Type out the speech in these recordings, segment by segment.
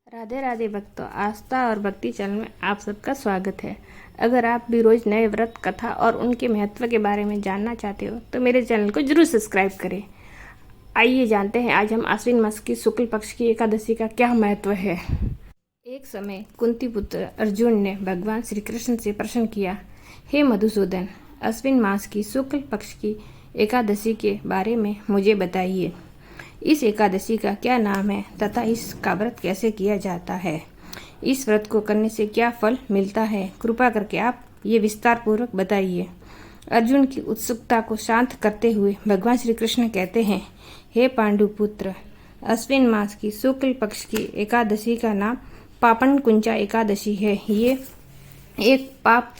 राधे राधे भक्तों, आस्था और भक्ति चैनल में आप सबका स्वागत है। अगर आप भी रोज नए व्रत कथा और उनके महत्व के बारे में जानना चाहते हो तो मेरे चैनल को जरूर सब्सक्राइब करें। आइए जानते हैं आज हम आश्विन मास की शुक्ल पक्ष की एकादशी का क्या महत्व है। एक समय कुंती पुत्र अर्जुन ने भगवान श्री कृष्ण से प्रश्न किया, हे मधुसूदन, आश्विन मास की शुक्ल पक्ष की एकादशी के बारे में मुझे बताइए। इस एकादशी का क्या नाम है तथा इसका व्रत कैसे किया जाता है? इस व्रत को करने से क्या फल मिलता है? कृपा करके आप ये विस्तार पूर्वक बताइए। अर्जुन की उत्सुकता को शांत करते हुए भगवान श्री कृष्ण कहते हैं, हे पांडु पुत्र, आश्विन मास की शुक्ल पक्ष की एकादशी का नाम पापन कुंचा एकादशी है। ये एक पाप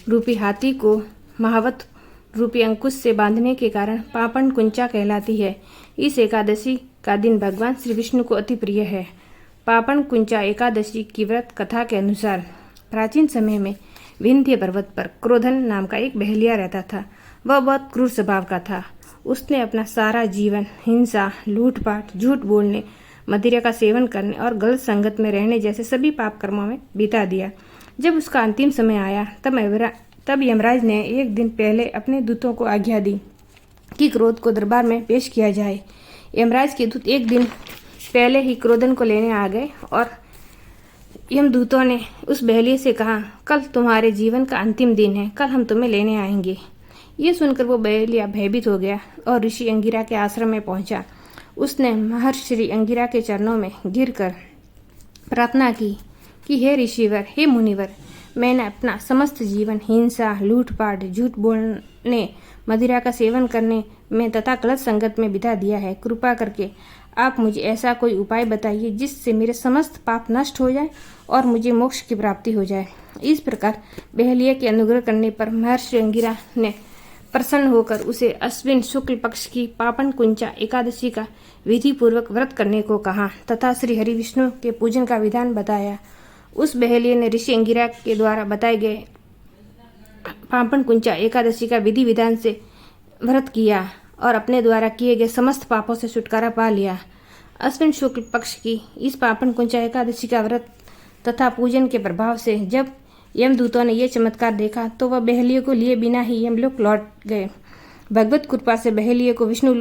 रूपी हाथी को महावत रूपी अंकुश से बांधने के कारण पापन कुंचा कहलाती है। इस एकादशी का दिन भगवान श्री विष्णु को अति प्रिय है। पापन कुंचा एकादशी की व्रत कथा के अनुसार प्राचीन समय में विंध्य पर्वत पर क्रोधन नाम का एक बहेलिया रहता था। वह बहुत क्रूर स्वभाव का था। उसने अपना सारा जीवन हिंसा, लूटपाट, झूठ बोलने, मदिरा का सेवन करने और गलत संगत में रहने जैसे सभी पाप कर्मों में बिता दिया। जब उसका अंतिम समय आया तब यमराज ने एक दिन पहले अपने दूतों को आज्ञा दी कि क्रोध को दरबार में पेश किया जाए। यमराज के दूत एक दिन पहले ही क्रोधन को लेने आ गए और यमदूतों ने उस बहेलिए से कहा, कल तुम्हारे जीवन का अंतिम दिन है, कल हम तुम्हें लेने आएंगे। ये सुनकर वो बहेलिया भयभीत हो गया और ऋषि अंगिरा के आश्रम में पहुंचा। उसने महर्षि अंगिरा के चरणों में गिरकर प्रार्थना की कि हे ऋषिवर, हे मुनिवर, मैंने अपना समस्त जीवन हिंसा, लूटपाट, झूठ बोलने, मदिरा का सेवन करने में तथा गलत संगत में बिता दिया है। कृपा करके आप मुझे ऐसा कोई उपाय बताइए जिससे मेरे समस्त पाप नष्ट हो जाए और मुझे मोक्ष की प्राप्ति हो जाए। इस प्रकार बहेलिया के अनुग्रह करने पर महर्षि अंगिरा ने प्रसन्न होकर उसे आश्विन शुक्ल पक्ष की पापन कुंचा एकादशी का विधि पूर्वक व्रत करने को कहा तथा श्री हरि विष्णु के पूजन का विधान बताया। उस बहेलिये ने ऋषि अंगिरा के द्वारा बताए गए पापन कुंचा एकादशी का विधि विधान से व्रत किया और अपने द्वारा किए गए समस्त पापों से छुटकारा पा लिया। आश्विन शुक्ल पक्ष की इस पापन कुंचा एकादशी का व्रत तथा पूजन के प्रभाव से जब यमदूतों ने यह चमत्कार देखा तो वह बहेलिये को लिए बिना ही यमलोक लौट गए। भगवत कृपा से बहेलिये को विष्णु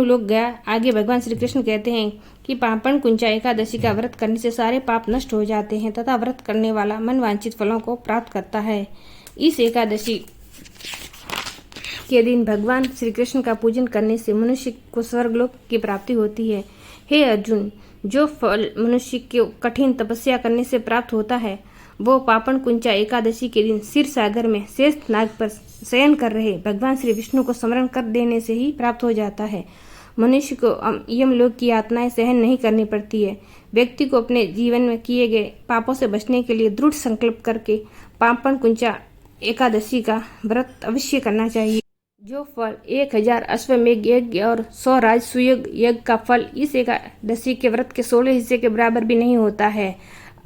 लोक गया। आगे भगवान श्री कृष्ण कहते हैं कि पापन कुंचा एकादशी का व्रत करने से सारे पाप नष्ट हो जाते हैं तथा व्रत करने वाला मन वांछित फलों को प्राप्त करता है। इस एकादशी के दिन भगवान श्री कृष्ण का पूजन करने से मनुष्य को स्वर्गलोक की प्राप्ति होती है। हे अर्जुन, जो फल मनुष्य को कठिन तपस्या करने से प्राप्त होता है वो पापन कुंचा एकादशी के दिन क्षीर सागर में शेष नाग पर शयन कर रहे भगवान श्री विष्णु को स्मरण कर देने से ही प्राप्त हो जाता है। मनुष्य को यमलोक की यातनाएं सहन नहीं करनी पड़ती है। व्यक्ति को अपने जीवन में किए गए पापों से बचने के लिए दृढ़ संकल्प करके पापन कुंचा एकादशी का व्रत अवश्य करना चाहिए। जो फल 1000 अश्वमेघ यज्ञ और 100 राजसूय यज्ञ का फल इस एकादशी के व्रत के 16 हिस्से के बराबर भी नहीं होता है।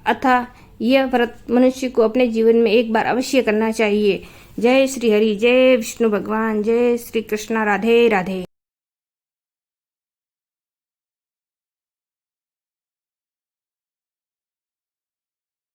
अतः यह व्रत मनुष्य को अपने जीवन में एक बार अवश्य करना चाहिए। जय श्री हरि, जय विष्णु भगवान, जय श्री कृष्ण, राधे राधे।